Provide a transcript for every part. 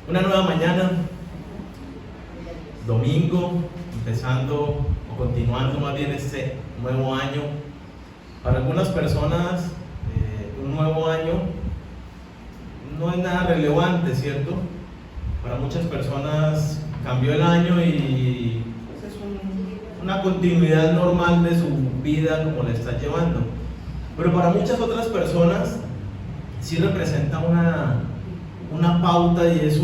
Una nueva mañana, domingo, empezando o continuando más bien este nuevo año. Para algunas personas, un nuevo año no es nada relevante, ¿cierto? Para muchas personas cambió el año y pues, es una continuidad normal de su vida como la está llevando. Pero para muchas otras personas sí representa una pauta y es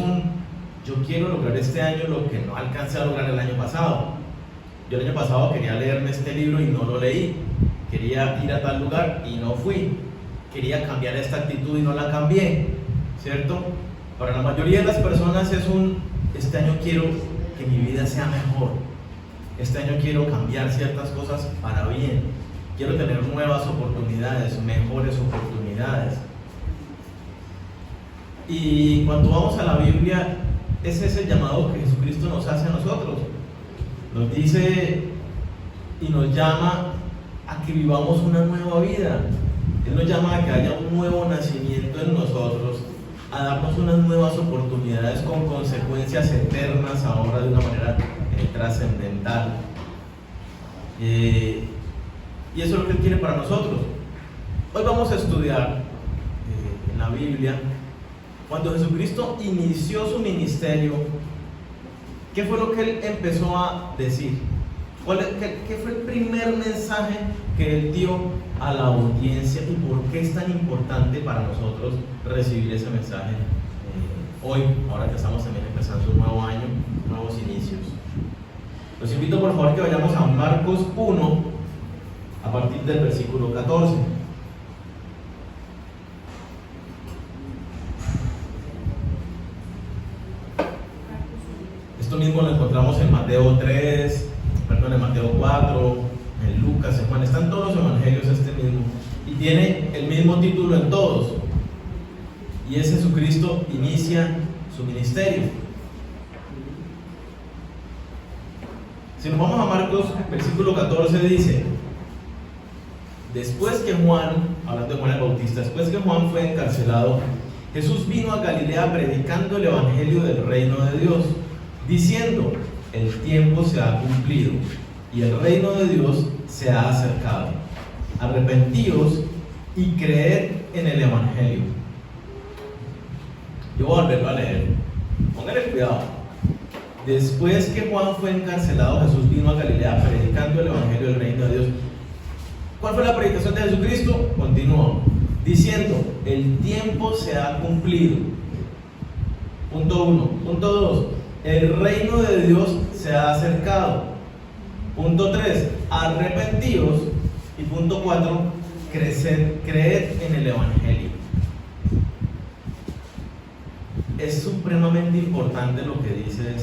yo quiero lograr este año lo que no alcancé a lograr el año pasado. Yo el año pasado quería leerme este libro y no lo leí. Quería ir a tal lugar y no fui. Quería cambiar esta actitud y no la cambié, ¿cierto? Para la mayoría de las personas este año quiero que mi vida sea mejor. Este año quiero cambiar ciertas cosas para bien. Quiero tener nuevas oportunidades, mejores oportunidades. Y cuando vamos a la Biblia, ese es el llamado que Jesucristo nos hace a nosotros. Nos dice y nos llama a que vivamos una nueva vida. Él nos llama a que haya un nuevo nacimiento en nosotros, a darnos unas nuevas oportunidades con consecuencias eternas ahora de una manera trascendental. Y eso es lo que Él quiere para nosotros. Hoy vamos a estudiar en la Biblia cuando Jesucristo inició su ministerio. ¿Qué fue lo que Él empezó a decir? ¿Qué fue el primer mensaje que Él dio a la audiencia y por qué es tan importante para nosotros recibir ese mensaje hoy, ahora que estamos también empezando un nuevo año, nuevos inicios? Los invito por favor que vayamos a Marcos 1 a partir del versículo 14. Esto mismo lo encontramos en Mateo 3, en Mateo 4, en Lucas, en Juan. Están todos los evangelios mismo. Y tiene el mismo título en todos. Y es Jesucristo inicia su ministerio. Si nos vamos a Marcos, versículo 14 dice: después que Juan, hablando de Juan el Bautista, después que Juan fue encarcelado, Jesús vino a Galilea predicando el evangelio del reino de Dios, diciendo: el tiempo se ha cumplido y el reino de Dios se ha acercado. Arrepentíos y creed en el evangelio. Yo voy a volverlo a leer. Pónganle cuidado. Después que Juan fue encarcelado, Jesús vino a Galilea predicando el evangelio del reino de Dios. ¿Cuál fue la predicación de Jesucristo? Continuó diciendo: el tiempo se ha cumplido. Punto 1. Punto 2. El reino de Dios se ha acercado. Punto 3. Arrepentíos. Y punto 4. Creed en el evangelio. Es supremamente importante lo que dice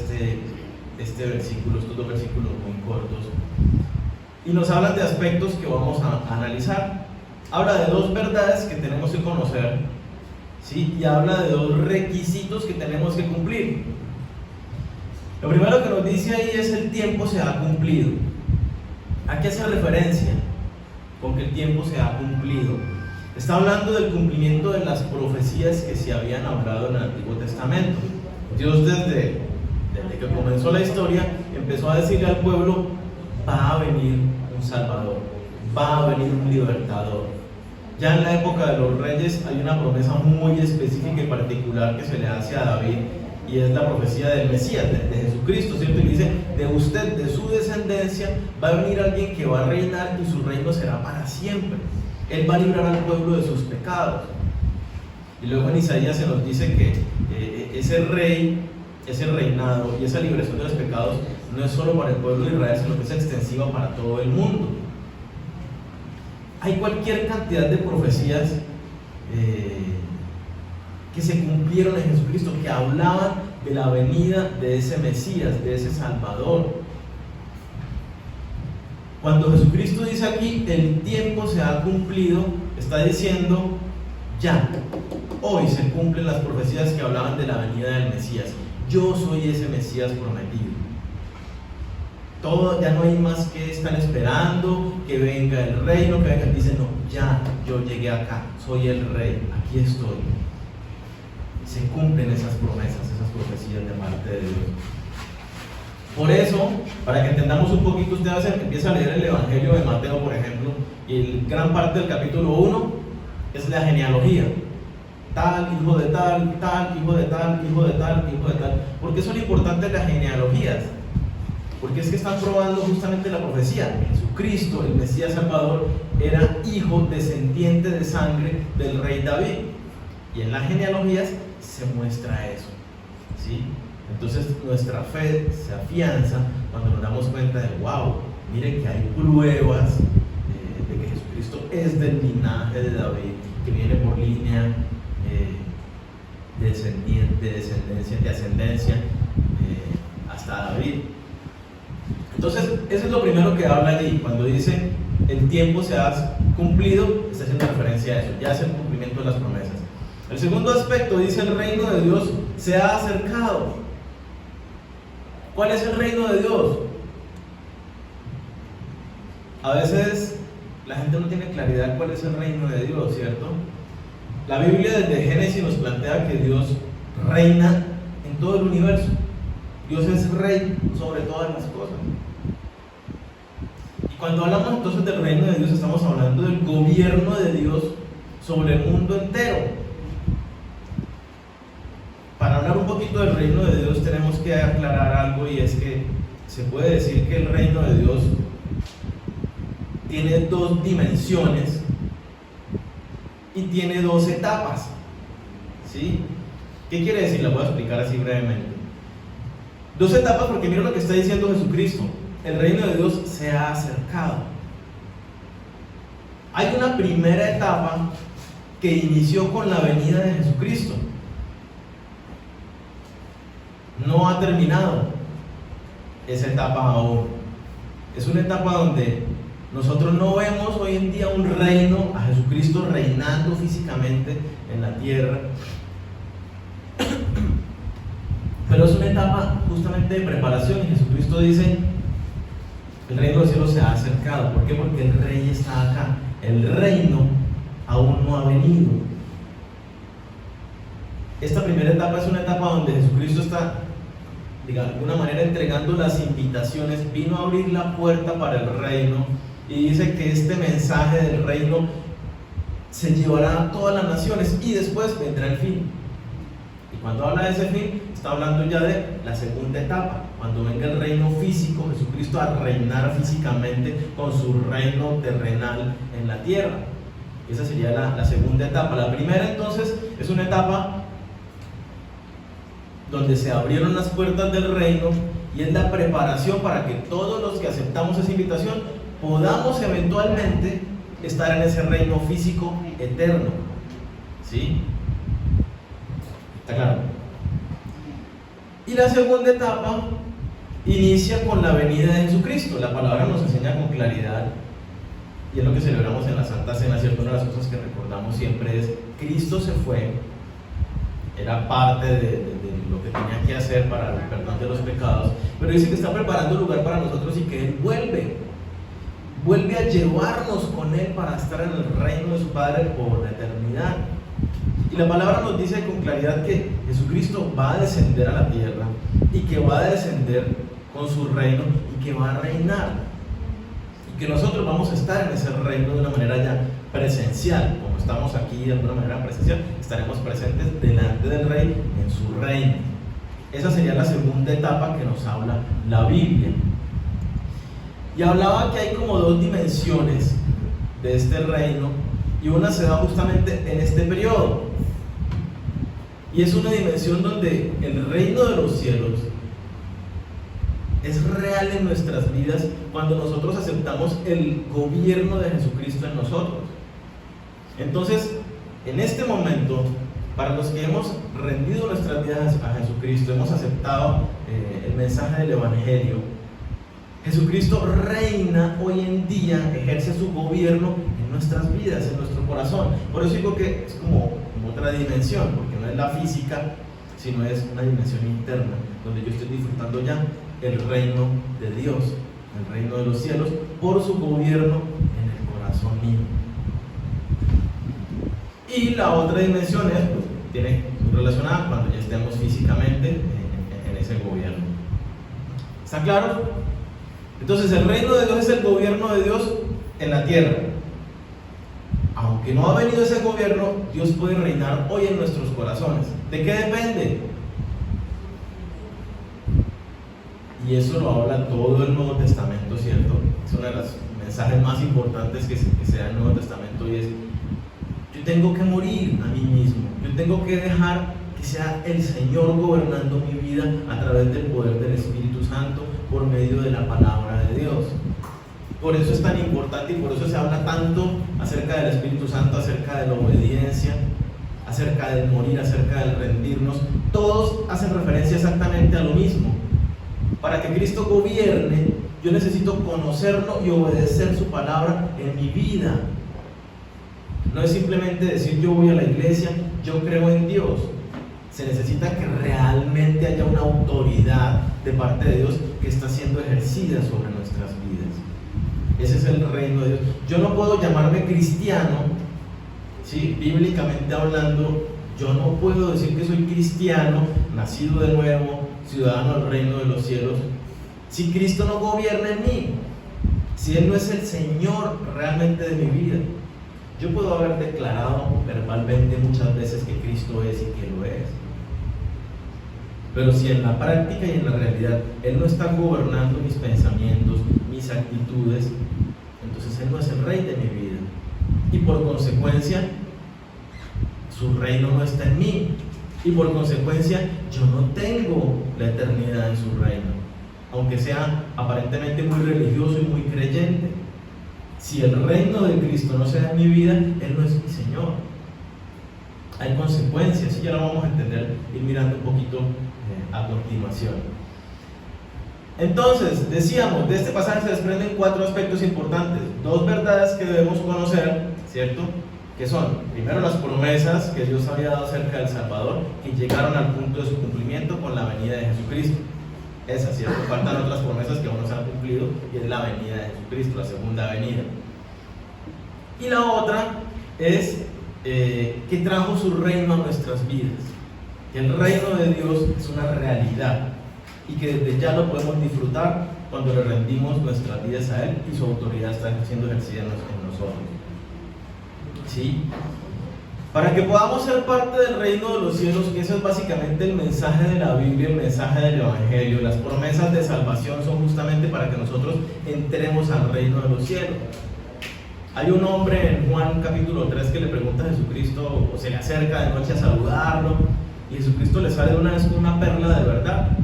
este versículo, estos dos versículos muy cortos. Y nos hablan de aspectos que vamos a analizar. Habla de dos verdades que tenemos que conocer, ¿sí? Y habla de dos requisitos que tenemos que cumplir. Lo primero que nos dice ahí es: el tiempo se ha cumplido. ¿A qué hace referencia con que el tiempo se ha cumplido? Está hablando del cumplimiento de las profecías que se habían hablado en el Antiguo Testamento. Dios desde que comenzó la historia empezó a decirle al pueblo: va a venir un Salvador, va a venir un libertador. Ya en la época de los reyes hay una promesa muy específica y particular que se le hace a David, y es la profecía del Mesías, de Jesucristo, ¿cierto? Y dice: de usted, de su descendencia, va a venir alguien que va a reinar y su reino será para siempre. Él va a librar al pueblo de sus pecados. Y luego en Isaías se nos dice que ese reinado y esa liberación de los pecados no es solo para el pueblo de Israel, sino que es extensiva para todo el mundo. Hay cualquier cantidad de profecías que se cumplieron en Jesucristo, que hablaban de la venida de ese Mesías, de ese Salvador. Cuando Jesucristo dice aquí: el tiempo se ha cumplido, está diciendo: ya, hoy se cumplen las profecías que hablaban de la venida del Mesías. Yo soy ese Mesías prometido. Ya no hay más que estar esperando que venga el reino, que venga. Dice: no, ya, yo llegué acá, soy el rey, aquí estoy. se cumplen esas promesas, esas profecías de parte de Dios. Por eso, para que entendamos un poquito, usted empieza a leer el Evangelio de Mateo, por ejemplo, y gran parte del capítulo 1 es la genealogía. Tal, hijo de tal, tal, hijo de tal, hijo de tal, hijo de tal. ¿Por qué son importantes las genealogías? Porque es que están probando justamente la profecía. Jesucristo, el Mesías Salvador, era hijo descendiente de sangre del rey David. Y en las genealogías se muestra eso, ¿sí? Entonces nuestra fe se afianza cuando nos damos cuenta de, wow, miren que hay pruebas de que Jesucristo es del linaje de David, que viene por línea de ascendencia hasta David. Entonces, eso es lo primero que habla allí, cuando dice el tiempo se ha cumplido, está haciendo referencia a eso, ya es el cumplimiento de las promesas. El segundo aspecto dice el reino de Dios se ha acercado. ¿Cuál es el reino de Dios? A veces la gente no tiene claridad cuál es el reino de Dios, ¿cierto? La Biblia desde Génesis nos plantea que Dios reina en todo el universo. Dios es rey sobre todas las cosas. Y cuando hablamos entonces del reino de Dios, estamos hablando del gobierno de Dios sobre el mundo entero. Para hablar un poquito del reino de Dios tenemos que aclarar algo, y es que se puede decir que el reino de Dios tiene dos dimensiones y tiene dos etapas, ¿sí? ¿Qué quiere decir? La voy a explicar así brevemente. Dos etapas, porque mira lo que está diciendo Jesucristo: el reino de Dios se ha acercado. Hay una primera etapa que inició con la venida de Jesucristo. No ha terminado esa etapa aún. Es una etapa donde nosotros no vemos hoy en día un reino, a Jesucristo reinando físicamente en la tierra, pero es una etapa justamente de preparación, y Jesucristo dice: el reino del cielo se ha acercado. ¿Por qué? Porque el rey está acá, el reino aún no ha venido. Esta primera etapa es una etapa donde Jesucristo está, de alguna manera, entregando las invitaciones. Vino a abrir la puerta para el reino, y dice que este mensaje del reino se llevará a todas las naciones, y después vendrá el fin. Y cuando habla de ese fin, está hablando ya de la segunda etapa, cuando venga el reino físico, Jesucristo a reinar físicamente con su reino terrenal en la tierra. Esa sería la segunda etapa. La primera, entonces, es una etapa donde se abrieron las puertas del reino, y es la preparación para que todos los que aceptamos esa invitación podamos eventualmente estar en ese reino físico eterno, ¿sí? ¿Está claro? Y la segunda etapa inicia con la venida de Jesucristo. La palabra nos enseña con claridad, y es lo que celebramos en la Santa Cena, ¿cierto? Una de las cosas que recordamos siempre es: Cristo se fue, era parte de lo que tenía que hacer para el perdón de los pecados, pero dice que está preparando lugar para nosotros, y que Él vuelve a llevarnos con Él para estar en el reino de su Padre por la eternidad. Y la palabra nos dice con claridad que Jesucristo va a descender a la tierra, y que va a descender con su reino, y que va a reinar, y que nosotros vamos a estar en ese reino de una manera ya presencial. Como estamos aquí de alguna manera presencial, estaremos presentes delante del rey en su reino. Esa sería la segunda etapa que nos habla la Biblia. Y hablaba que hay como dos dimensiones de este reino, y una se da justamente en este periodo, y es una dimensión donde el reino de los cielos es real en nuestras vidas cuando nosotros aceptamos el gobierno de Jesucristo en nosotros. Entonces, en este momento, para los que hemos rendido nuestras vidas a Jesucristo, hemos aceptado el mensaje del Evangelio, Jesucristo reina hoy en día, ejerce su gobierno en nuestras vidas, en nuestro corazón. Por eso digo que es como otra dimensión, porque no es la física, sino es una dimensión interna, donde yo estoy disfrutando ya el reino de Dios, el reino de los cielos, por su gobierno en el corazón mío. Y la otra dimensión es, pues, tiene relacionada cuando ya estemos físicamente en ese gobierno. ¿Está claro? Entonces el reino de Dios es el gobierno de Dios en la tierra. Aunque no ha venido ese gobierno, Dios puede reinar hoy en nuestros corazones. ¿De qué depende? Y eso lo habla todo el Nuevo Testamento, ¿cierto? Es uno de los mensajes más importantes que se da en el Nuevo Testamento, y es: yo tengo que morir a mí mismo, yo tengo que dejar que sea el Señor gobernando mi vida a través del poder del Espíritu Santo por medio de la palabra de Dios. Por eso es tan importante y por eso se habla tanto acerca del Espíritu Santo, acerca de la obediencia, acerca del morir, acerca del rendirnos. Todos hacen referencia exactamente a lo mismo. Para que Cristo gobierne, yo necesito conocerlo y obedecer su palabra en mi vida. No es simplemente decir yo voy a la iglesia, yo creo en Dios. Se necesita que realmente haya una autoridad de parte de Dios que está siendo ejercida sobre nuestras vidas. Ese es el reino de Dios. Yo no puedo llamarme cristiano, ¿sí? Bíblicamente hablando, yo no puedo decir que soy cristiano, nacido de nuevo, ciudadano del reino de los cielos, si Cristo no gobierna en mí, si Él no es el Señor realmente de mi vida. Yo puedo haber declarado verbalmente muchas veces que Cristo es y que lo es, pero si en la práctica y en la realidad Él no está gobernando mis pensamientos, mis actitudes, entonces Él no es el Rey de mi vida, y por consecuencia su reino no está en mí, y por consecuencia yo no tengo la eternidad en su reino, aunque sea aparentemente muy religioso y muy creyente. Si el reino de Cristo no se da en mi vida, Él no es mi Señor. Hay consecuencias, y ya lo vamos a entender, ir mirando un poquito a continuación. Entonces, decíamos, de este pasaje se desprenden 4 aspectos importantes, 2 verdades que debemos conocer, ¿cierto? Que son, primero, las promesas que Dios había dado acerca del Salvador, que llegaron al punto de su cumplimiento con la venida de Jesucristo. Esas, ¿cierto? Faltan otras promesas que aún no se han cumplido, y es la venida de Jesucristo, la segunda venida. Y la otra es que trajo su reino a nuestras vidas. Que el reino de Dios es una realidad y que desde ya lo podemos disfrutar cuando le rendimos nuestras vidas a Él y su autoridad está siendo ejercida en nosotros. ¿Sí? Para que podamos ser parte del reino de los cielos, que eso es básicamente el mensaje de la Biblia, el mensaje del Evangelio, las promesas de salvación son justamente para que nosotros entremos al reino de los cielos. Hay un hombre en Juan capítulo 3 que le pregunta a Jesucristo, o se le acerca de noche a saludarlo, y Jesucristo le sale de una vez con una perla de verdad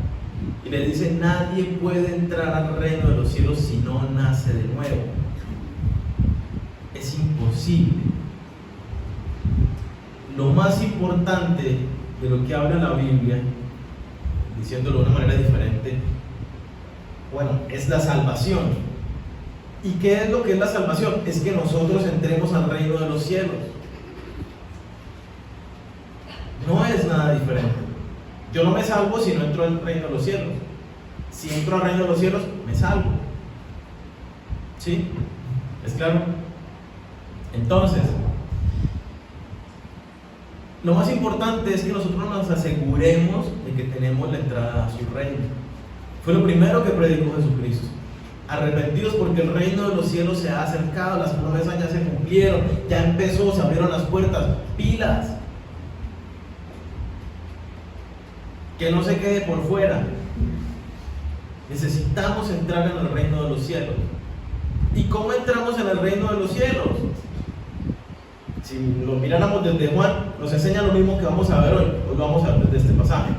y le dice: nadie puede entrar al reino de los cielos si no nace de nuevo. Es imposible. Lo más importante de lo que habla la Biblia, diciéndolo de una manera diferente, bueno, es la salvación. ¿Y qué es lo que es la salvación? Es que nosotros entremos al reino de los cielos. No es nada diferente. Yo no me salvo si no entro al reino de los cielos. Si entro al reino de los cielos, me salvo. ¿Sí? ¿Es claro? Entonces, lo más importante es que nosotros nos aseguremos de que tenemos la entrada a su reino. Fue lo primero que predicó Jesucristo. Arrepentidos porque el reino de los cielos se ha acercado, las promesas ya se cumplieron, ya empezó, se abrieron las puertas. ¡Pilas! Que no se quede por fuera. Necesitamos entrar en el reino de los cielos. ¿Y cómo entramos en el reino de los cielos? Si lo miráramos desde Juan, nos enseña lo mismo que vamos a ver hoy. Hoy vamos a ver desde este pasaje.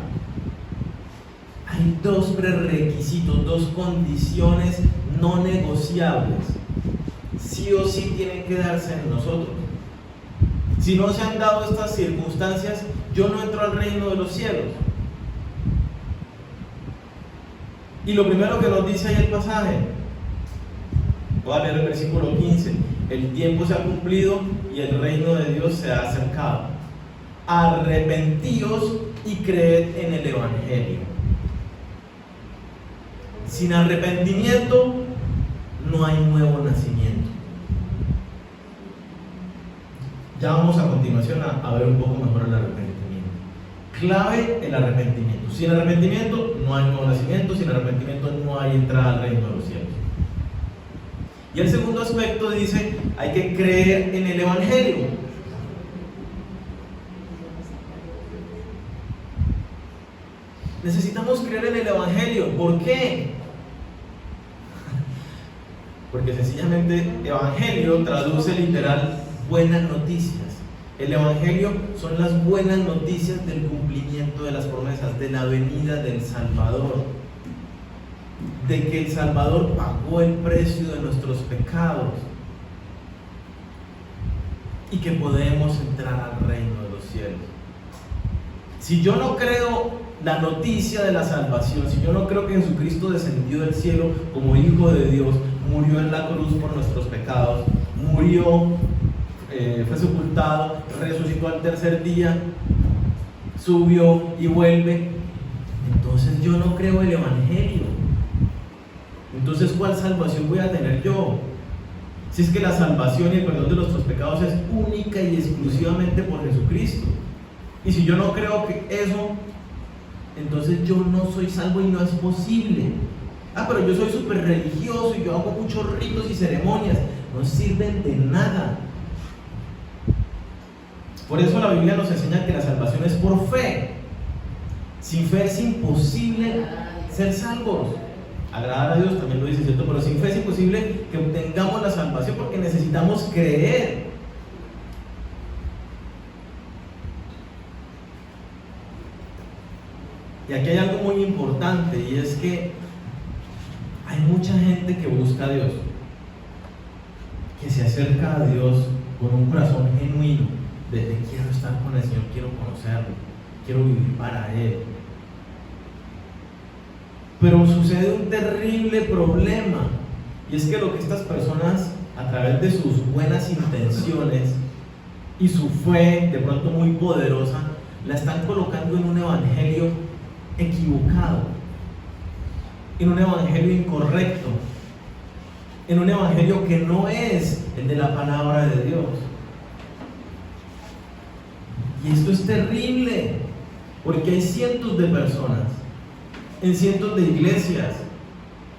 Hay 2 prerequisitos, 2 condiciones no negociables. Sí o sí tienen que darse en nosotros. Si no se han dado estas circunstancias, yo no entro al reino de los cielos. Y lo primero que nos dice ahí el pasaje, voy a leer el versículo 15: el tiempo se ha cumplido y el reino de Dios se ha acercado. Arrepentíos y creed en el Evangelio. Sin arrepentimiento no hay nuevo nacimiento. Ya vamos a continuación a ver un poco mejor el arrepentimiento. Clave el arrepentimiento. Sin arrepentimiento no hay nuevo nacimiento, sin arrepentimiento no hay entrada al reino de los cielos. Y el segundo aspecto dice, hay que creer en el Evangelio. Necesitamos creer en el Evangelio. ¿Por qué? Porque sencillamente Evangelio traduce literal buenas noticias. El Evangelio son las buenas noticias del cumplimiento de las promesas, de la venida del Salvador, de que el Salvador pagó el precio de nuestros pecados y que podemos entrar al reino de los cielos. Si yo no creo la noticia de la salvación, si yo no creo que Jesucristo descendió del cielo como Hijo de Dios, murió en la cruz por nuestros pecados, murió, fue sepultado, resucitó al tercer día, subió y vuelve, entonces yo no creo el Evangelio. Entonces, ¿cuál salvación voy a tener yo? Si es que la salvación y el perdón de nuestros pecados es única y exclusivamente por Jesucristo. Y si yo no creo que eso, entonces yo no soy salvo y no es posible. Pero yo soy súper religioso y yo hago muchos ritos y ceremonias. No sirven de nada. Por eso la Biblia nos enseña que la salvación es por fe. Sin fe es imposible ser salvos. Agradar a Dios también lo dice, ¿cierto? Pero sin fe es imposible que obtengamos la salvación porque necesitamos creer. Y aquí hay algo muy importante, y es que hay mucha gente que busca a Dios, que se acerca a Dios con un corazón genuino, de quiero estar con el Señor, quiero conocerlo, quiero vivir para Él. Pero sucede un terrible problema, y es que lo que estas personas, a través de sus buenas intenciones y su fe de pronto muy poderosa, la están colocando en un evangelio equivocado, en un evangelio incorrecto, en un evangelio que no es el de la palabra de Dios. Y esto es terrible, porque hay cientos de personas, en cientos de iglesias,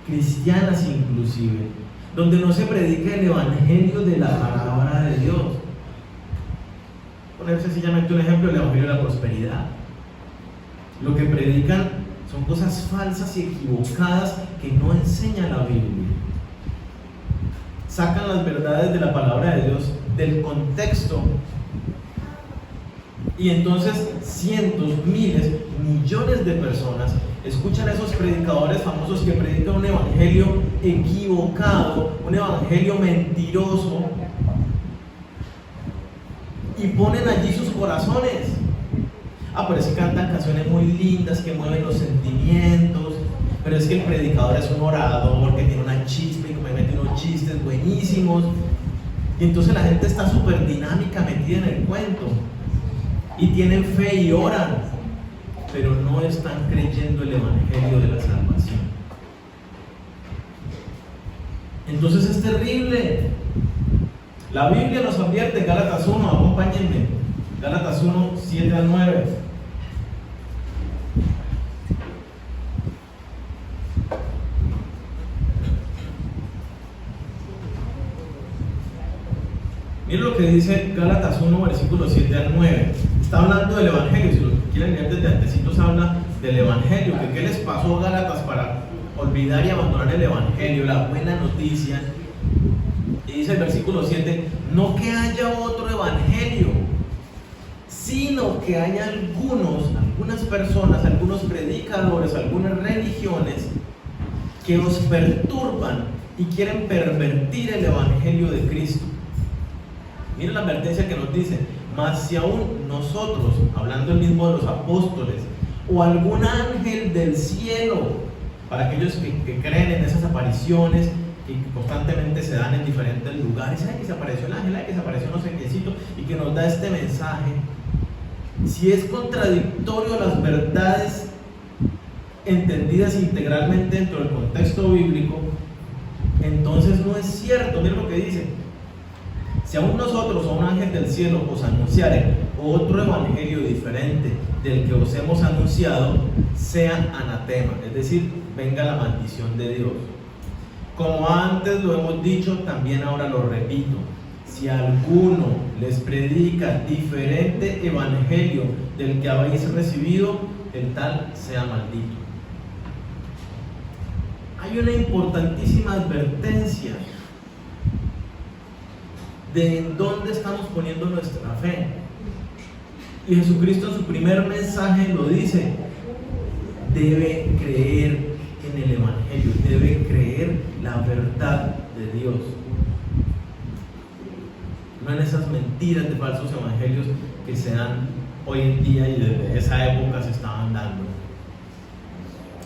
cristianas inclusive, donde no se predica el evangelio de la palabra de Dios. Poner sencillamente un ejemplo, el evangelio de la prosperidad. Lo que predican son cosas falsas y equivocadas que no enseña la Biblia. Sacan las verdades de la palabra de Dios del contexto, y entonces cientos, miles, millones de personas escuchan a esos predicadores famosos que predican un evangelio equivocado, un evangelio mentiroso, y ponen allí sus corazones. Pero es que cantan canciones muy lindas que mueven los sentimientos, pero es que el predicador es un orador que tiene una chispa y que me mete unos chistes buenísimos, y entonces la gente está súper dinámica, metida en el cuento, y tienen fe y oran, pero no están creyendo el evangelio de la salvación. Entonces es terrible. La Biblia nos advierte en Gálatas 1, acompáñenme, Gálatas 1, 7 al 9. Miren lo que dice Gálatas 1, versículos 7 al 9. Está hablando del evangelio. Si lo quieren leer desde antecitos, habla del evangelio. ¿Qué les pasó a Gálatas para olvidar y abandonar el evangelio, la buena noticia? Y dice el versículo 7: no que haya otro evangelio, sino que hay algunas personas, algunos predicadores, algunas religiones que os perturban y quieren pervertir el evangelio de Cristo. Miren la advertencia que nos dice: mas si aún nosotros, hablando el mismo de los apóstoles, o algún ángel del cielo, para aquellos que creen en esas apariciones que constantemente se dan en diferentes lugares, ay, que se apareció el ángel, ay, que se apareció no sé quécito, y que nos da este mensaje, si es contradictorio a las verdades entendidas integralmente dentro del contexto bíblico, entonces no es cierto. Miren lo que dice: Si aún nosotros o un ángel del cielo os anunciare otro evangelio diferente del que os hemos anunciado, sea anatema, es decir, venga la maldición de Dios. Como antes lo hemos dicho, también ahora lo repito: si alguno les predica diferente evangelio del que habéis recibido, el tal sea maldito. Hay una importantísima advertencia de en dónde estamos poniendo nuestra fe. Y Jesucristo en su primer mensaje lo dice: debe creer en el evangelio, debe creer la verdad de Dios, no en esas mentiras de falsos evangelios que se dan hoy en día y desde esa época se estaban dando.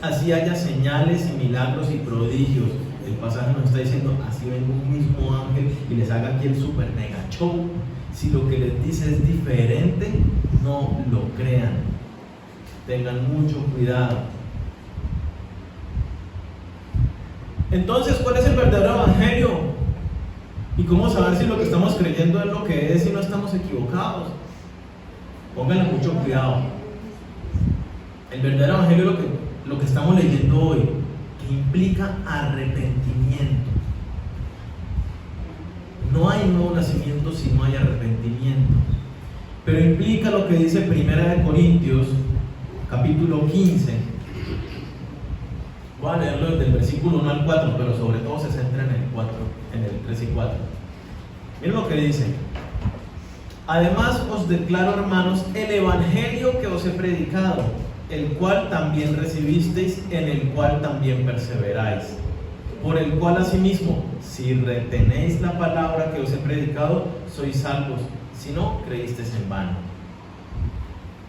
Así haya señales y milagros y prodigios, el pasaje nos está diciendo: así venga un mismo ángel y les haga aquí el super mega show, si lo que les dice es diferente, no lo crean. Tengan mucho cuidado. Entonces, ¿cuál es el verdadero evangelio? ¿Y cómo saber si lo que estamos creyendo es lo que es y no estamos equivocados? Pónganle mucho cuidado. El verdadero evangelio es lo que estamos leyendo hoy, que implica arrepentimiento. No hay nuevo nacimiento si no hay arrepentimiento. Pero implica lo que dice 1 Corintios, capítulo 15. Voy a leerlo desde el versículo 1 al 4, pero sobre todo se centra en el 3 y 4. Miren lo que dice: además os declaro, hermanos, el evangelio que os he predicado, el cual también recibisteis, en el cual también perseveráis, por el cual asimismo, si retenéis la palabra que os he predicado, sois salvos, si no, creísteis en vano.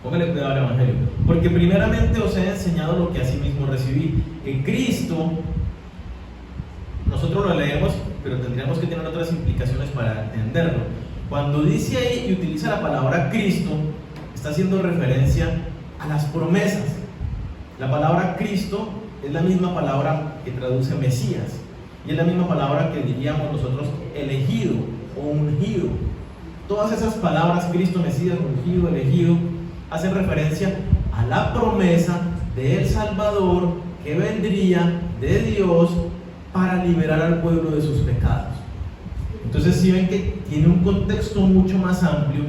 Póngale cuidado al evangelio, porque primeramente os he enseñado lo que asimismo recibí, que Cristo, nosotros lo leemos, pero tendríamos que tener otras implicaciones para entenderlo. Cuando dice ahí y utiliza la palabra Cristo, está haciendo referencia a las promesas. La palabra Cristo es la misma palabra que traduce Mesías, y es la misma palabra que diríamos nosotros elegido o ungido. Todas esas palabras, Cristo, Mesías, ungido, elegido, hacen referencia a la promesa del Salvador que vendría de Dios para liberar al pueblo de sus pecados. Entonces, si ven que tiene un contexto mucho más amplio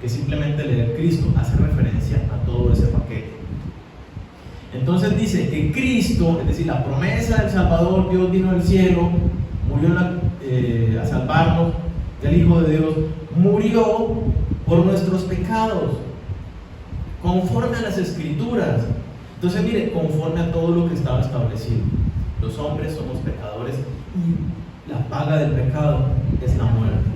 que simplemente leer Cristo, hace referencia a todo ese paquete. Entonces dice que Cristo, es decir, la promesa del Salvador, Dios vino del cielo, murió a salvarnos, el Hijo de Dios murió por nuestros pecados, conforme a las Escrituras. Entonces, mire, conforme a todo lo que estaba establecido. Los hombres somos pecadores y la paga del pecado es la muerte.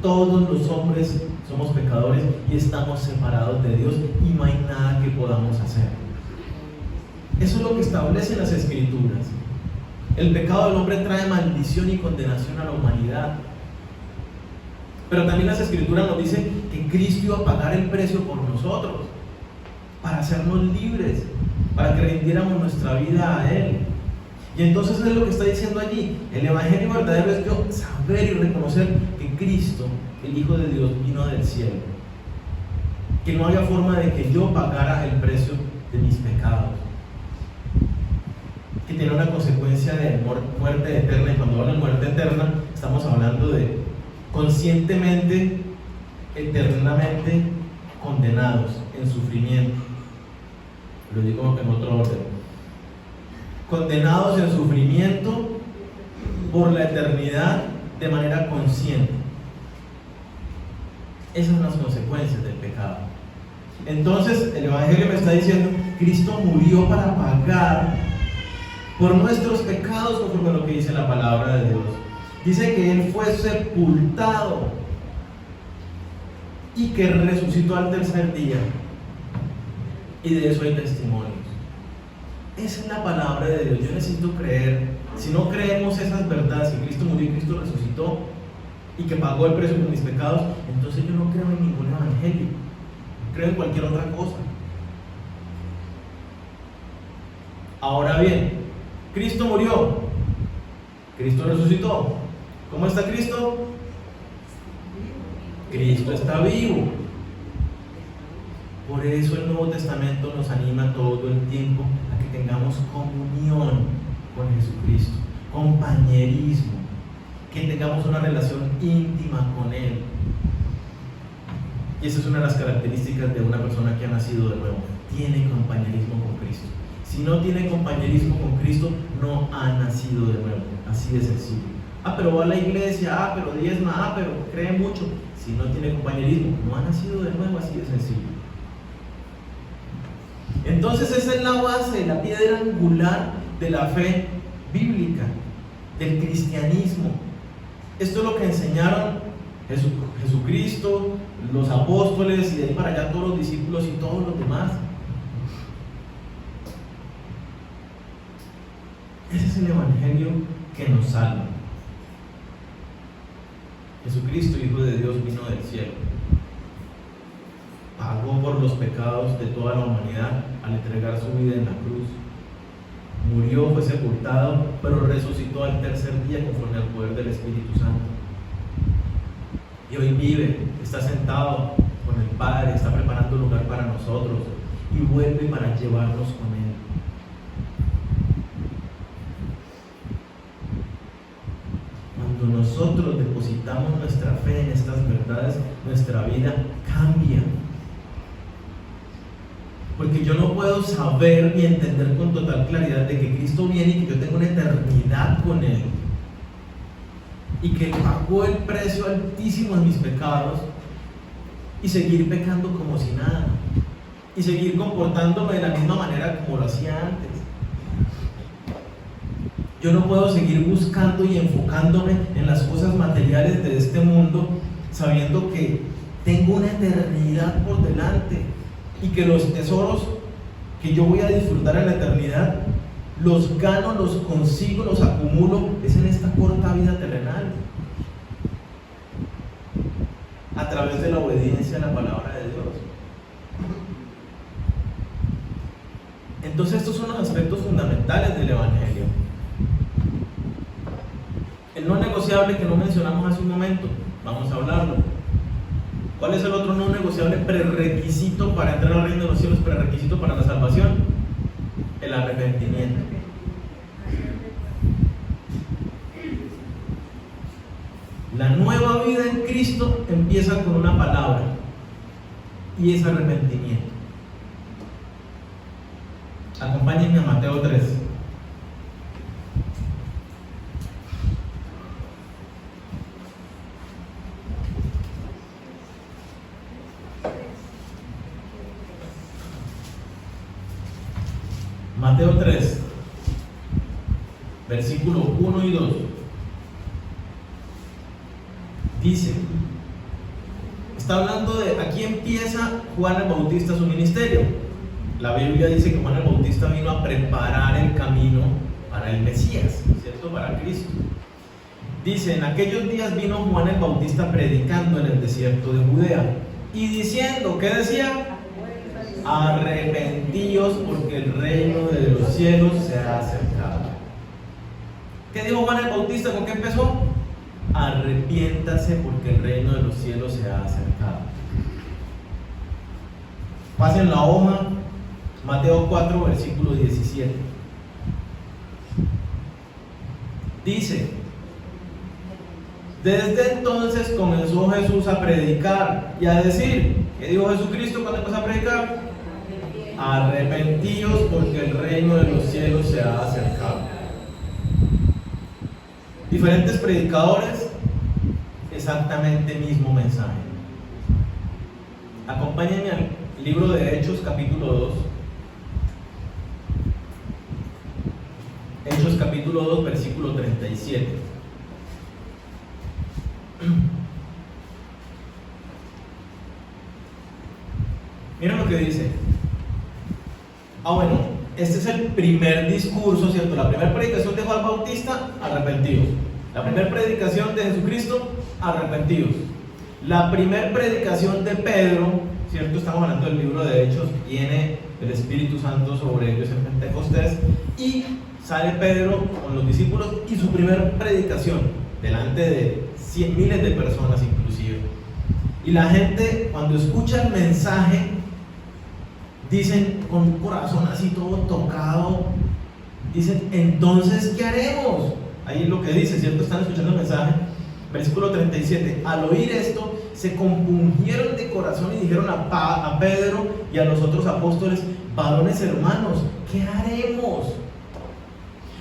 Todos los hombres somos pecadores y estamos separados de Dios y no hay nada que podamos hacer. Eso es lo que establecen las Escrituras. El pecado del hombre trae maldición y condenación a la humanidad. Pero también las Escrituras nos dicen que Cristo iba a pagar el precio por nosotros, para hacernos libres, para que rindiéramos nuestra vida a Él. Y entonces es lo que está diciendo allí. El evangelio verdadero es yo saber y reconocer que Cristo, el Hijo de Dios, vino del cielo, que no había forma de que yo pagara el precio de mis pecados, que tiene una consecuencia de muerte eterna. Y cuando hablo de muerte eterna, estamos hablando de conscientemente, eternamente condenados en sufrimiento. Lo digo como que en otro orden: condenados en sufrimiento por la eternidad de manera consciente. Esas son las consecuencias del pecado. Entonces el evangelio me está diciendo: Cristo murió para pagar por nuestros pecados, conforme a lo que dice la palabra de Dios. Dice que Él fue sepultado y que resucitó al tercer día, y de eso hay testimonios. Esa es la palabra de Dios. Yo necesito creer. Si no creemos esas verdades, que Cristo murió y Cristo resucitó y que pagó el precio por mis pecados, entonces yo no creo en ningún evangelio, creo en cualquier otra cosa. Ahora bien, Cristo murió, Cristo resucitó. ¿Cómo está Cristo? Cristo está vivo. Por eso el Nuevo Testamento nos anima todo el tiempo a que tengamos comunión con Jesucristo, compañerismo, que tengamos una relación íntima con Él. Y esa es una de las características de una persona que ha nacido de nuevo. Tiene compañerismo con Cristo. Si no tiene compañerismo con Cristo, no ha nacido de nuevo. Así de sencillo. Pero va a la iglesia, pero diezma, pero cree mucho. Si no tiene compañerismo, no ha nacido de nuevo. Así de sencillo. Entonces esa es la base, la piedra angular de la fe bíblica, del cristianismo. Esto es lo que enseñaron Jesucristo, los apóstoles y de ahí para allá todos los discípulos y todos los demás. Ese es el evangelio que nos salva. Jesucristo, Hijo de Dios, vino del cielo, pagó por los pecados de toda la humanidad al entregar su vida en la cruz, murió, fue sepultado, pero resucitó al tercer día conforme al poder del Espíritu Santo. Y hoy vive, está sentado con el Padre, está preparando un lugar para nosotros y vuelve para llevarnos con Él. Cuando nosotros depositamos nuestra fe en estas verdades, nuestra vida cambia. Porque yo no puedo saber ni entender con total claridad de que Cristo viene y que yo tengo una eternidad con Él, y que pagó el precio altísimo de mis pecados, y seguir pecando como si nada, y seguir comportándome de la misma manera como lo hacía antes. Yo no puedo seguir buscando y enfocándome en las cosas materiales de este mundo, sabiendo que tengo una eternidad por delante y que los tesoros que yo voy a disfrutar en la eternidad los gano, los consigo, los acumulo es en esta corta vida terrenal, a través de la obediencia a la palabra de Dios. Entonces estos son los aspectos fundamentales del evangelio. El no negociable que no mencionamos hace un momento, vamos a hablarlo. ¿Cuál es el otro no negociable prerequisito para entrar al reino de los cielos, prerequisito para la salvación? El arrepentimiento. La nueva vida en Cristo empieza con una palabra, y es arrepentimiento. Acompáñenme a Mateo 3. Mateo 3, versículos 1 y 2. Dice, está hablando de, aquí empieza Juan el Bautista su ministerio. La Biblia dice que Juan el Bautista vino a preparar el camino para el Mesías, ¿cierto? Para Cristo. Dice, en aquellos días vino Juan el Bautista predicando en el desierto de Judea y diciendo, ¿qué decía? Arrepentíos porque el reino de los cielos se ha acercado. ¿Qué dijo Juan el Bautista? ¿Con qué empezó? Arrepiéntase porque el reino de los cielos se ha acercado. Pasen la hoja, Mateo 4, versículo 17. Dice, desde entonces comenzó Jesús a predicar y a decir, ¿qué dijo Jesucristo cuando empezó a predicar? Arrepentíos porque el reino de los cielos se ha acercado. Diferentes predicadores, exactamente el mismo mensaje. Acompáñenme al libro de Hechos, capítulo 2. Hechos, capítulo 2, versículo 37. Miren lo que dice. Bueno, este es el primer discurso, ¿cierto? La primera predicación de Juan Bautista, arrepentidos. La primera predicación de Jesucristo, arrepentidos. La primera predicación de Pedro, ¿cierto? Estamos hablando del libro de Hechos, viene el Espíritu Santo sobre ellos en Pentecostés y sale Pedro con los discípulos y su primera predicación delante de miles de personas inclusive. Y la gente, cuando escucha el mensaje, dicen con un corazón así todo tocado, dicen, entonces, ¿qué haremos? Ahí es lo que dice, ¿cierto? Están escuchando el mensaje. Versículo 37. Al oír esto, se compungieron de corazón y dijeron a Pedro y a los otros apóstoles: varones hermanos, ¿qué haremos?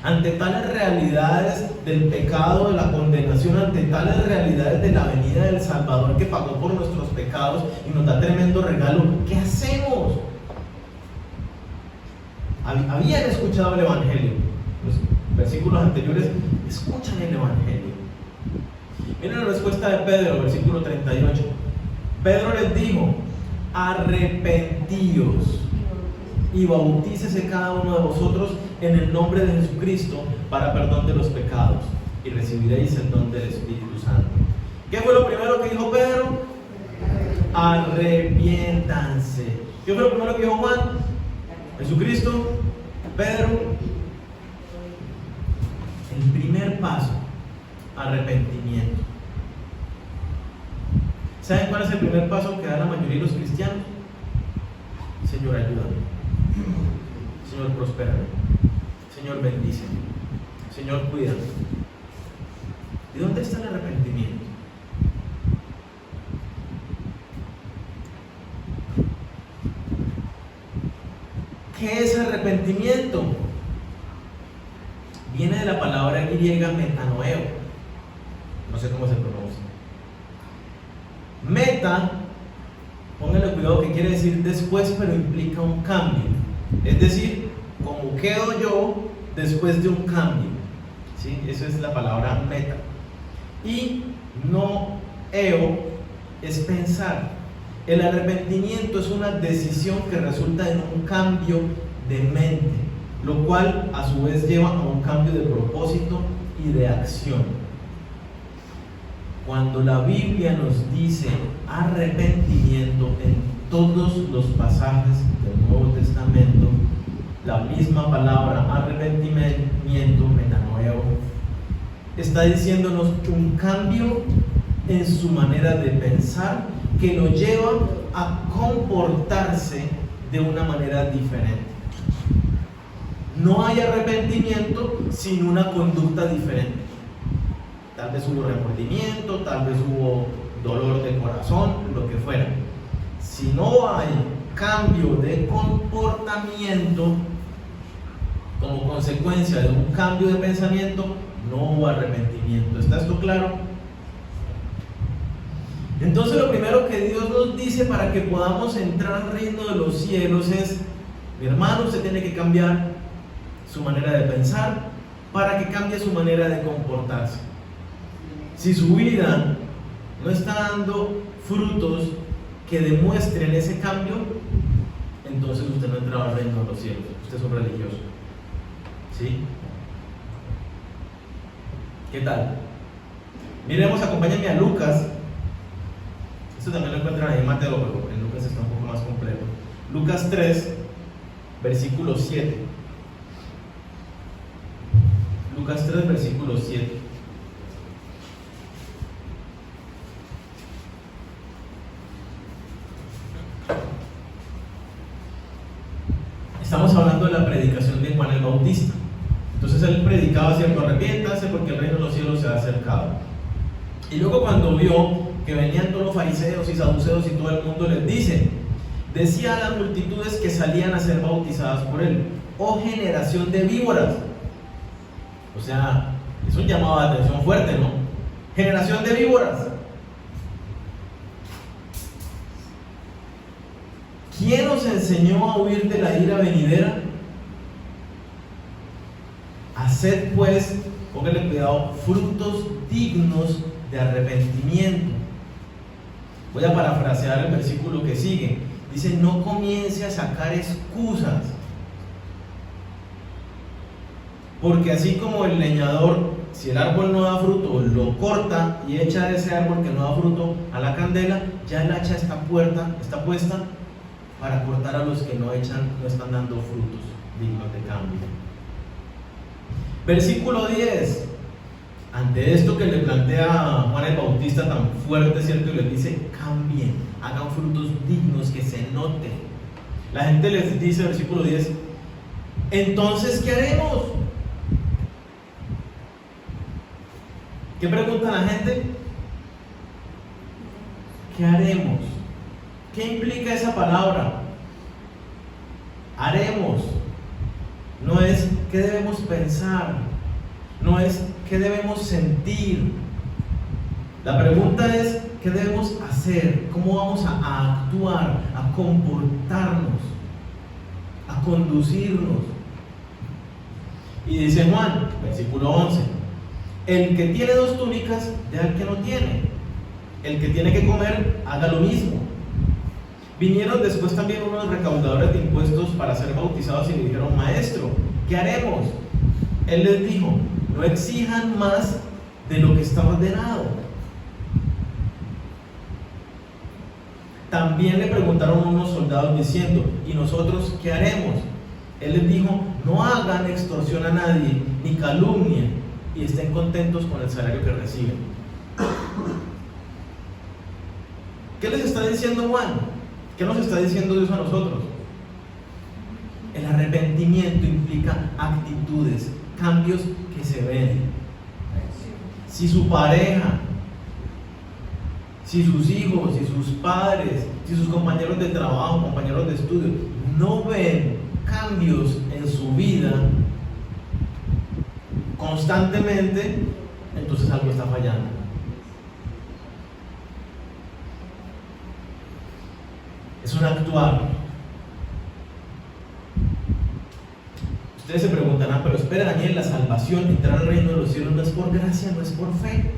Ante tales realidades del pecado, de la condenación, ante tales realidades de la venida del Salvador que pagó por nuestros pecados y nos da tremendo regalo, ¿qué hacemos? Habían escuchado el Evangelio. Los versículos anteriores escuchan el Evangelio. Miren la respuesta de Pedro, versículo 38. Pedro les dijo: arrepentíos y bautícese cada uno de vosotros en el nombre de Jesucristo para perdón de los pecados, y recibiréis el don del Espíritu Santo. ¿Qué fue lo primero que dijo Pedro? Arrepiéntanse. ¿Qué fue lo primero que dijo Juan? Jesucristo, Pedro. El primer paso, arrepentimiento. ¿Saben cuál es el primer paso que dan la mayoría de los cristianos? Señor, ayúdame. Señor, prospérame. Señor, bendíceme. Señor, cuídame. ¿De dónde está el arrepentimiento? ¿Qué es arrepentimiento? Viene de la palabra griega metanoeo. No sé cómo se pronuncia. Meta, pónganle cuidado que quiere decir después, pero implica un cambio. Es decir, como quedo yo después de un cambio. ¿Sí? Eso es la palabra meta. Y noeo es pensar. El arrepentimiento es una decisión que resulta en un cambio de mente, lo cual a su vez lleva a un cambio de propósito y de acción. Cuando la Biblia nos dice arrepentimiento en todos los pasajes del Nuevo Testamento, la misma palabra arrepentimiento, metanoeo, está diciéndonos un cambio en su manera de pensar que lo lleva a comportarse de una manera diferente. No hay arrepentimiento sin una conducta diferente. Tal vez hubo remordimiento, tal vez hubo dolor de corazón, lo que fuera. Si no hay cambio de comportamiento como consecuencia de un cambio de pensamiento, no hubo arrepentimiento. ¿Está esto claro? Entonces lo primero que Dios nos dice para que podamos entrar al reino de los cielos es: mi hermano, usted tiene que cambiar su manera de pensar para que cambie su manera de comportarse. Si su vida no está dando frutos que demuestren ese cambio, entonces usted no entra al reino de los cielos, usted es un religioso. ¿Sí? ¿Qué tal? Miremos, acompáñenme a Lucas. Esto también lo encuentran ahí en Mateo, pero en Lucas está un poco más completo. Lucas 3, versículo 7. Lucas 3, versículo 7. Estamos hablando de la predicación de Juan el Bautista. Entonces él predicaba, cierto, arrepiéntase porque el reino de los cielos se ha acercado. Y luego cuando vio que venían todos los fariseos y saduceos y todo el mundo, les dice: decía a las multitudes que salían a ser bautizadas por él: oh generación de víboras. O sea, es un llamado de atención fuerte, ¿no? Generación de víboras, ¿quién os enseñó a huir de la ira venidera? Haced pues, póngale cuidado, frutos dignos de arrepentimiento. Voy a parafrasear el versículo que sigue. Dice: no comience a sacar excusas, porque así como el leñador, si el árbol no da fruto, lo corta y echa de ese árbol que no da fruto a la candela, ya el hacha está puesta para cortar a los que no están dando frutos dignos de cambio. Versículo 10. Ante esto que le plantea Juan el Bautista tan fuerte, ¿cierto? Y les dice, cambien, hagan frutos dignos, que se note. La gente les dice, versículo 10, entonces, ¿qué haremos? ¿Qué pregunta la gente? ¿Qué haremos? ¿Qué implica esa palabra? Haremos. No es qué debemos pensar, no es qué debemos sentir. La pregunta es qué debemos hacer, cómo vamos a actuar, a comportarnos, a conducirnos. Y dice Juan, versículo 11, el que tiene 2 túnicas, dé al que no tiene. El que tiene que comer, haga lo mismo. Vinieron después también unos recaudadores de impuestos para ser bautizados y le dijeron, maestro, ¿qué haremos? Él les dijo, no exijan más de lo que está ordenado. También le preguntaron unos soldados diciendo, ¿y nosotros qué haremos? Él les dijo, no hagan extorsión a nadie, ni calumnien, y estén contentos con el salario que reciben. ¿Qué les está diciendo Juan? ¿Qué nos está diciendo Dios a nosotros? El arrepentimiento implica actitudes, cambios que se ven. Si su pareja, si sus hijos, si sus padres, si sus compañeros de trabajo, compañeros de estudio, no ven cambios en su vida constantemente, entonces algo está fallando. Es un actuar. Ustedes se preguntarán, pero espera, Daniel, la salvación, entrar al reino de los cielos no es por gracia, no es por fe.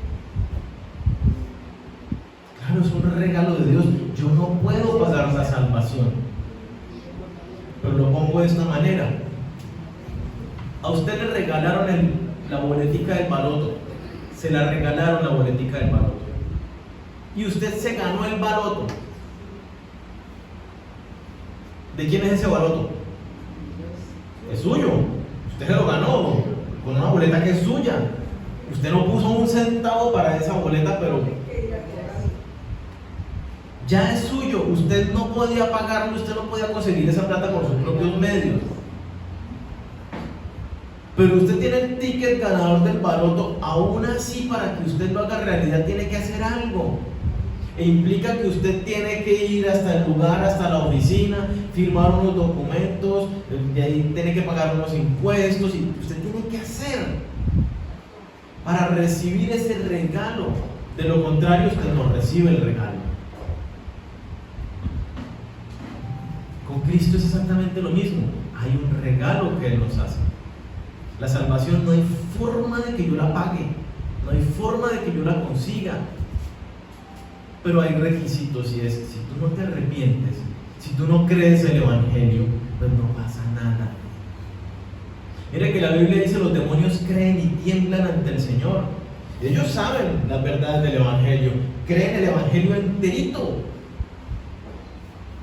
Claro, es un regalo de Dios. Yo no puedo pagar la salvación, pero lo pongo de esta manera. A usted le regalaron la boletica del baloto, se la regalaron la boletica del baloto, y usted se ganó el baloto. ¿De quién es ese baloto? Es suyo. Usted se lo ganó con una boleta que es suya. Usted no puso un centavo para esa boleta, pero ya es suyo. Usted no podía pagarlo, usted no podía conseguir esa plata por sus propios medios. Pero usted tiene el ticket ganador del baloto. Aún así, para que usted lo haga realidad, tiene que hacer algo. E implica que usted tiene que ir hasta el lugar, hasta la oficina, firmar unos documentos, de ahí tiene que pagar unos impuestos, y usted tiene que hacer para recibir ese regalo. De lo contrario, usted no recibe el regalo. Con Cristo es exactamente lo mismo. Hay un regalo que Él nos hace. La salvación no hay forma de que yo la pague, no hay forma de que yo la consiga. Pero hay requisitos, y es, si tú no te arrepientes, si tú no crees el Evangelio, pues no pasa nada. Mire que la Biblia dice, los demonios creen y tiemblan ante el Señor. Ellos saben las verdades del Evangelio, creen el Evangelio enterito.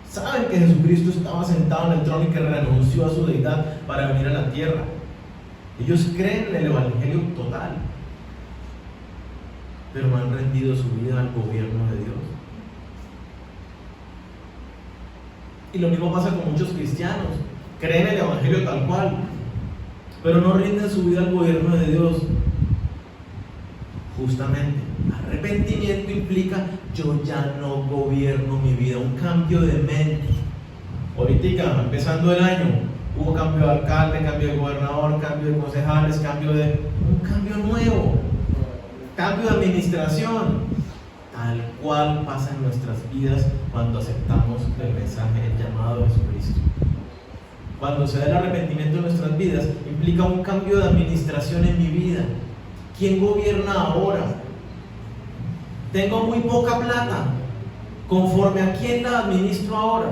Saben que Jesucristo estaba sentado en el trono y que renunció a su deidad para venir a la tierra. Ellos creen en el Evangelio total, pero no han rendido su vida al gobierno de Dios. Y lo mismo pasa con muchos cristianos. Creen el Evangelio tal cual, pero no rinden su vida al gobierno de Dios. Justamente, arrepentimiento implica yo ya no gobierno mi vida, un cambio de mente. Ahorita, empezando el año, hubo cambio de alcalde, cambio de gobernador, cambio de concejales, un cambio nuevo, cambio de administración. Tal cual pasa en nuestras vidas cuando aceptamos el mensaje, el llamado de Jesucristo. Cuando se da el arrepentimiento en nuestras vidas, implica un cambio de administración en mi vida. ¿Quién gobierna ahora? Tengo muy poca plata. ¿Conforme a quién la administro ahora?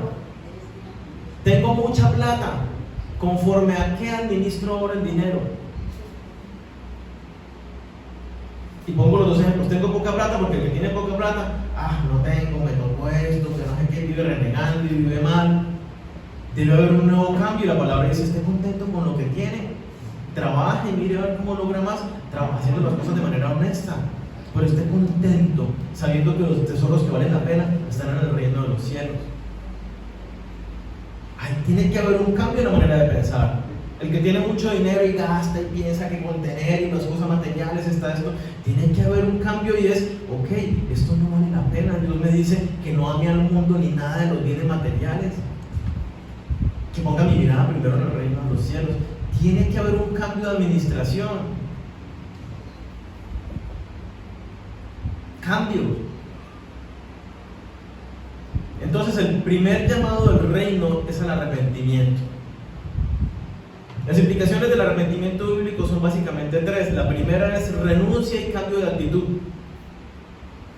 Tengo mucha plata. ¿Conforme a qué administro ahora el dinero? Y pongo los dos ejemplos. Tengo poca plata porque el que tiene poca plata, no tengo, me tocó esto, que no sé qué, vive renegando y vive mal. Debe haber un nuevo cambio, y la palabra dice, esté contento con lo que tiene, trabaje y mire a ver cómo logra más. haciendo las cosas de manera honesta, pero esté contento sabiendo que los tesoros que valen la pena están en el reino de los cielos. Tiene que haber un cambio en la manera de pensar. El que tiene mucho dinero y gasta y piensa que con tener y las cosas materiales está esto, tiene que haber un cambio y es, ok, esto no vale la pena. Dios me dice que no ame al mundo ni nada de los bienes materiales, que ponga mi mirada primero en el reino de los cielos. Tiene que haber un cambio de administración. Cambio. Entonces el primer llamado del reino es el arrepentimiento. Las implicaciones del arrepentimiento bíblico son básicamente tres. La primera es renuncia y cambio de actitud.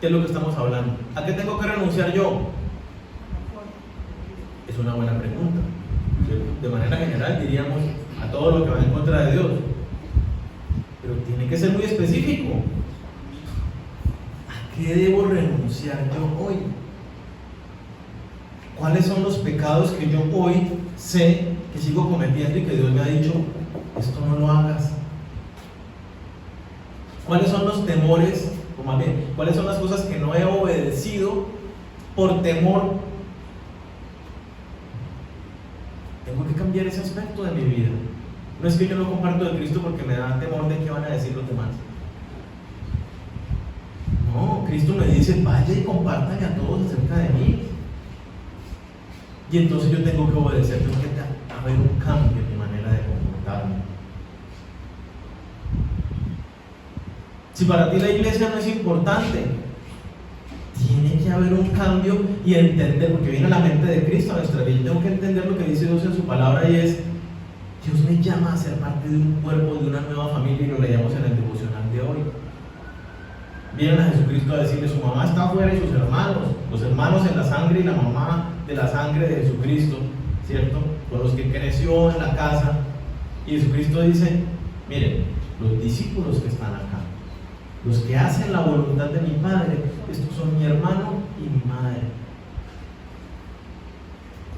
¿Qué es lo que estamos hablando? ¿A qué tengo que renunciar yo? Es una buena pregunta. De manera general diríamos a todo lo que va en contra de Dios, pero tiene que ser muy específico. ¿A qué debo renunciar yo hoy? ¿Cuáles son los pecados que yo hoy sé que sigo cometiendo y que Dios me ha dicho, esto no lo hagas? ¿Cuáles son los temores, o más bien, cuáles son las cosas que no he obedecido por temor? Tengo que cambiar ese aspecto de mi vida. No es que yo no comparto de Cristo porque me da temor de qué van a decir los demás. No, Cristo me dice, vaya y compártale a todos acerca de mí. Y entonces yo tengo que obedecer, tengo que haber un cambio en mi manera de comportarme. Si para ti la iglesia no es importante, tiene que haber un cambio y entender, porque viene a la mente de Cristo a nuestra vida. Yo tengo que entender lo que dice Dios en su palabra y es, Dios me llama a ser parte de un cuerpo, de una nueva familia, y lo leíamos en el devocional de hoy. Vienen a Jesucristo a decirle, su mamá está afuera y sus hermanos, los hermanos en la sangre y la mamá de la sangre de Jesucristo, ¿cierto? Con los que creció en la casa. Y Jesucristo dice, miren, los discípulos que están acá, los que hacen la voluntad de mi Padre, estos son mi hermano y mi madre.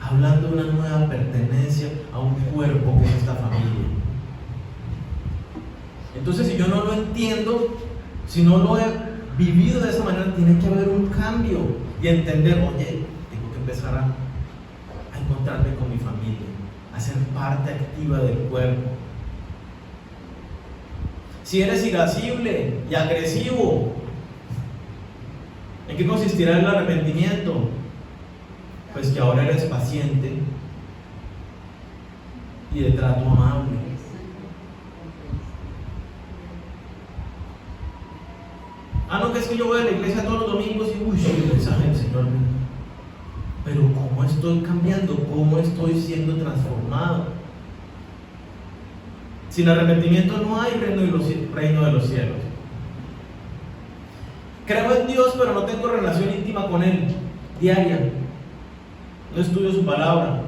Hablando de una nueva pertenencia a un cuerpo que es esta familia. Entonces, si yo no lo entiendo, si no lo he vivido de esa manera, tiene que haber un cambio y entender, oye, tengo que empezar a encontrarme con mi familia, a ser parte activa del cuerpo. Si eres irascible y agresivo, ¿en qué consistirá el arrepentimiento? Pues que ahora eres paciente y de trato amable. No, que es que yo voy a la iglesia todos los domingos y el mensaje del Señor. Pero ¿cómo estoy cambiando? ¿Cómo estoy siendo transformado? Sin arrepentimiento no hay reino de los cielos. Creo en Dios, pero no tengo relación íntima con Él, diaria. No estudio su palabra.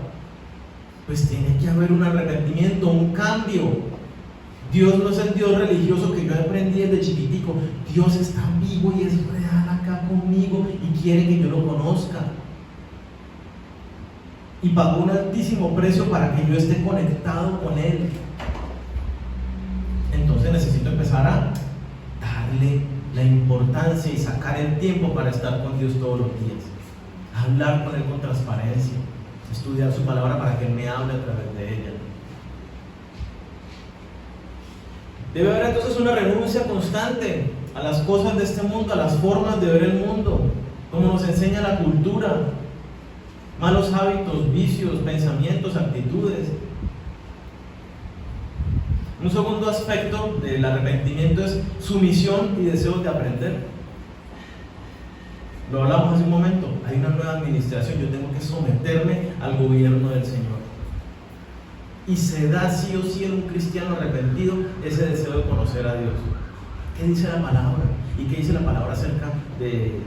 Pues tiene que haber un arrepentimiento, un cambio. Dios no es el Dios religioso que yo aprendí desde chiquitico. Dios está vivo y es real acá conmigo y quiere que yo lo conozca. Y pagó un altísimo precio para que yo esté conectado con Él. Entonces necesito empezar a darle la importancia y sacar el tiempo para estar con Dios todos los días. Hablar con Él con transparencia. Estudiar su palabra para que Él me hable a través de ella. Debe haber entonces una renuncia constante a las cosas de este mundo, a las formas de ver el mundo, como nos enseña la cultura, malos hábitos, vicios, pensamientos, actitudes. Un segundo aspecto del arrepentimiento es sumisión y deseos de aprender. Lo hablamos hace un momento, hay una nueva administración, yo tengo que someterme al gobierno del Señor. Y se da sí o sí en un cristiano arrepentido ese deseo de conocer a Dios. ¿Qué dice la palabra? ¿Y qué dice la palabra acerca de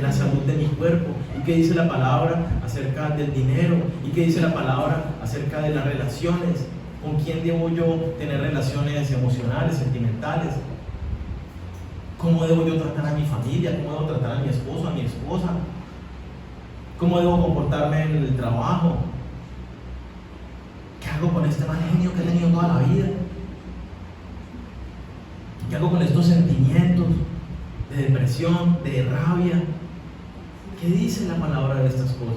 la salud de mi cuerpo? ¿Y qué dice la palabra acerca del dinero? ¿Y qué dice la palabra acerca de las relaciones? ¿Con quién debo yo tener relaciones emocionales, sentimentales? ¿Cómo debo yo tratar a mi familia? ¿Cómo debo tratar a mi esposo, a mi esposa? ¿Cómo debo comportarme en el trabajo? ¿Qué hago con este mal genio que he tenido toda la vida? ¿Qué hago con estos sentimientos de depresión, de rabia? ¿Qué dice la palabra de estas cosas?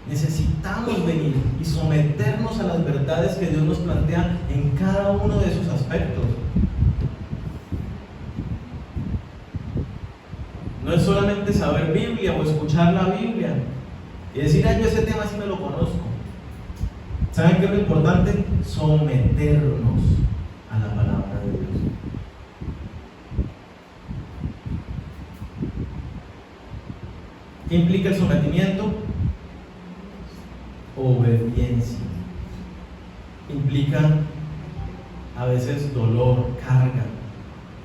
Necesitamos venir y someternos a las verdades que Dios nos plantea en cada uno de esos aspectos. No es solamente saber Biblia o escuchar la Biblia y decir, yo ese tema sí me lo conozco. ¿Saben qué es lo importante? Someternos a la palabra de Dios. ¿Qué implica el sometimiento? Obediencia. Implica a veces dolor, carga,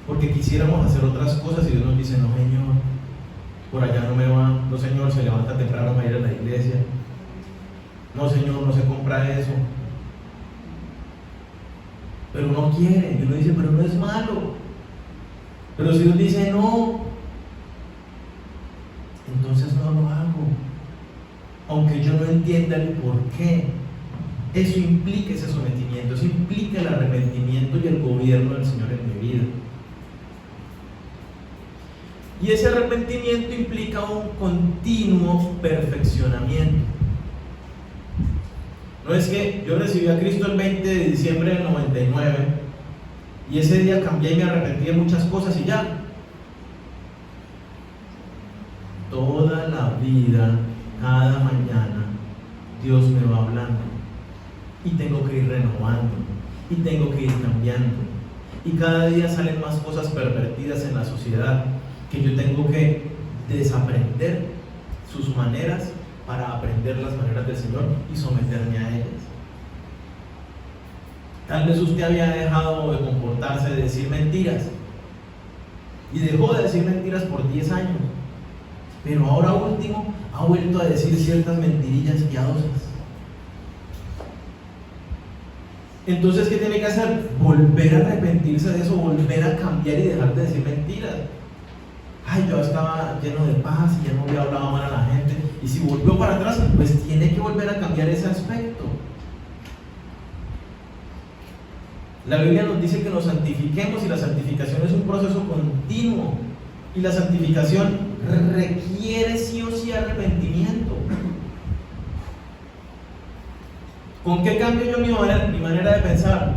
porque quisiéramos hacer otras cosas y Dios nos dice, no Señor, por allá no me va, no Señor, se levanta temprano para ir a la iglesia, no Señor, no se compra eso, pero uno quiere, y uno dice, pero no es malo, pero si Dios dice no, entonces no lo hago, aunque yo no entienda el por qué. Eso implica ese sometimiento, eso implica el arrepentimiento y el gobierno del Señor en mi vida. Y ese arrepentimiento implica un continuo perfeccionamiento. No es que yo recibí a Cristo el 20 de diciembre del 99 y ese día cambié y me arrepentí de muchas cosas y ya. Toda la vida, cada mañana, Dios me va hablando y tengo que ir renovando y tengo que ir cambiando y cada día salen más cosas pervertidas en la sociedad que yo tengo que desaprender sus maneras para aprender las maneras del Señor y someterme a ellas. Tal vez usted había dejado de comportarse, de decir mentiras y dejó de decir mentiras por 10 años, pero ahora último ha vuelto a decir ciertas mentirillas piadosas. Entonces, ¿qué tiene que hacer? Volver a arrepentirse de eso, volver a cambiar y dejar de decir mentiras. Yo estaba lleno de paz y ya no había hablado mal a la gente. Y si volvió para atrás, pues tiene que volver a cambiar ese aspecto. La Biblia nos dice que nos santifiquemos y la santificación es un proceso continuo. Y la santificación requiere sí o sí arrepentimiento. ¿Con qué cambio yo mi manera de pensar?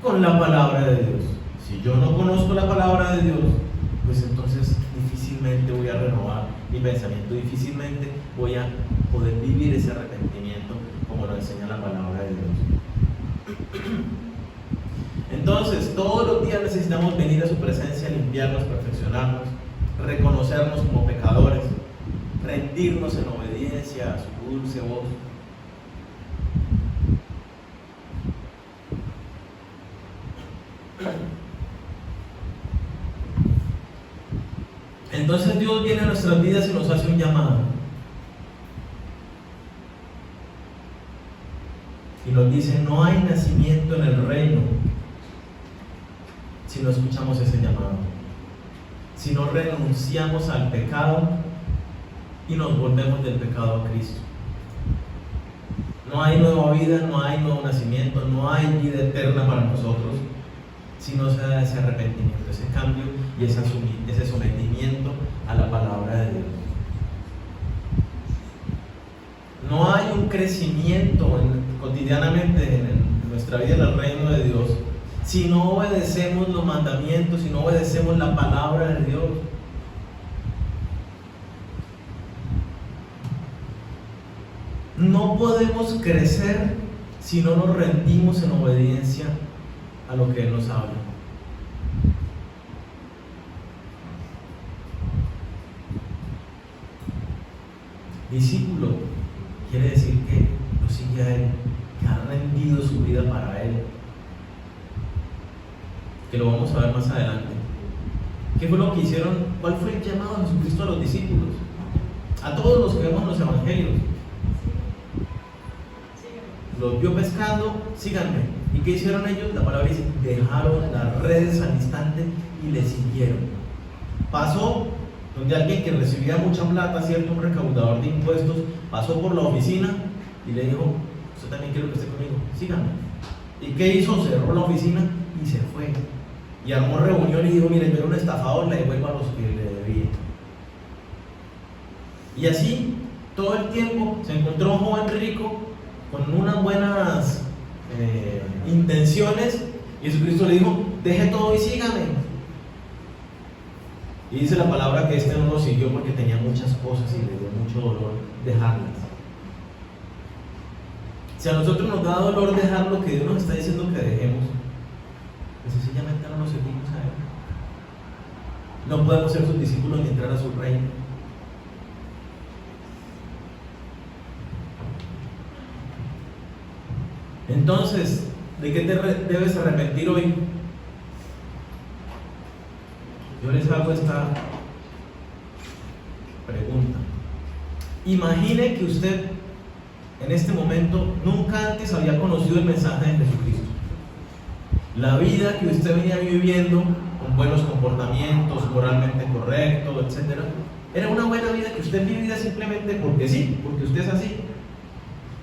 Con la palabra de Dios. Si yo no conozco la palabra de Dios, pues entonces difícilmente voy a renovar mi pensamiento, difícilmente voy a poder vivir ese arrepentimiento como lo enseña la palabra de Dios. Entonces, todos los días necesitamos venir a su presencia, limpiarnos, perfeccionarnos, reconocernos como pecadores, rendirnos en obediencia a su dulce voz. Entonces Dios viene a nuestras vidas y nos hace un llamado y nos dice, no hay nacimiento en el reino si no escuchamos ese llamado, si no renunciamos al pecado y nos volvemos del pecado a Cristo. No hay nueva vida, no hay nuevo nacimiento, no hay vida eterna para nosotros si no se da ese arrepentimiento, ese cambio y ese sometimiento a la palabra de Dios. No hay un crecimiento cotidianamente en nuestra vida en el reino de Dios si no obedecemos los mandamientos, si no obedecemos la palabra de Dios. No podemos crecer si no nos rendimos en obediencia a lo que Él nos habla. Discípulo quiere decir que lo sigue a Él, que ha rendido su vida para Él, que lo vamos a ver más adelante. ¿Qué fue lo que hicieron? ¿Cuál fue el llamado de Jesucristo a los discípulos? A todos los que vemos en los evangelios. Los vio pescando, síganme. ¿Y qué hicieron ellos? La palabra dice, dejaron las redes al instante y le siguieron. Pasó donde alguien que recibía mucha plata, ¿cierto? Un recaudador de impuestos, pasó por la oficina y le dijo, usted también quiere que esté conmigo, síganme. ¿Y qué hizo? Cerró la oficina y se fue. Y armó reunión y dijo, miren, yo era un estafador, le devuelvo a los que le debía. Y así, todo el tiempo, se encontró un joven rico con unas buenas intenciones, y Jesucristo le dijo, deje todo y sígame. Y dice la palabra que este no lo siguió porque tenía muchas cosas y le dio mucho dolor dejarlas. Si a nosotros nos da dolor dejar lo que Dios nos está diciendo que dejemos, pues sencillamente no nos seguimos a Él. No podemos ser sus discípulos ni entrar a su reino. Entonces, ¿de qué te debes arrepentir hoy? Yo les hago esta pregunta. Imagine que usted en este momento nunca antes había conocido el mensaje de Jesucristo. La vida que usted venía viviendo con buenos comportamientos, moralmente correcto, etc. Era una buena vida que usted vivía simplemente porque sí, porque usted es así.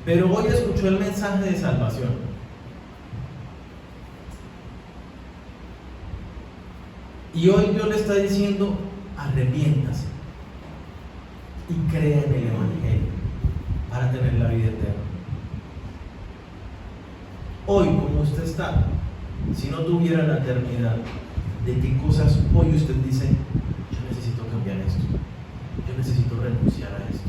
Pero hoy escuchó el mensaje de salvación. Y hoy Dios le está diciendo, arrepiéntase y crea en el Evangelio para tener la vida eterna. Hoy, como usted está, si no tuviera la eternidad, ¿de qué cosas hoy usted dice, yo necesito cambiar esto? Yo necesito renunciar a esto.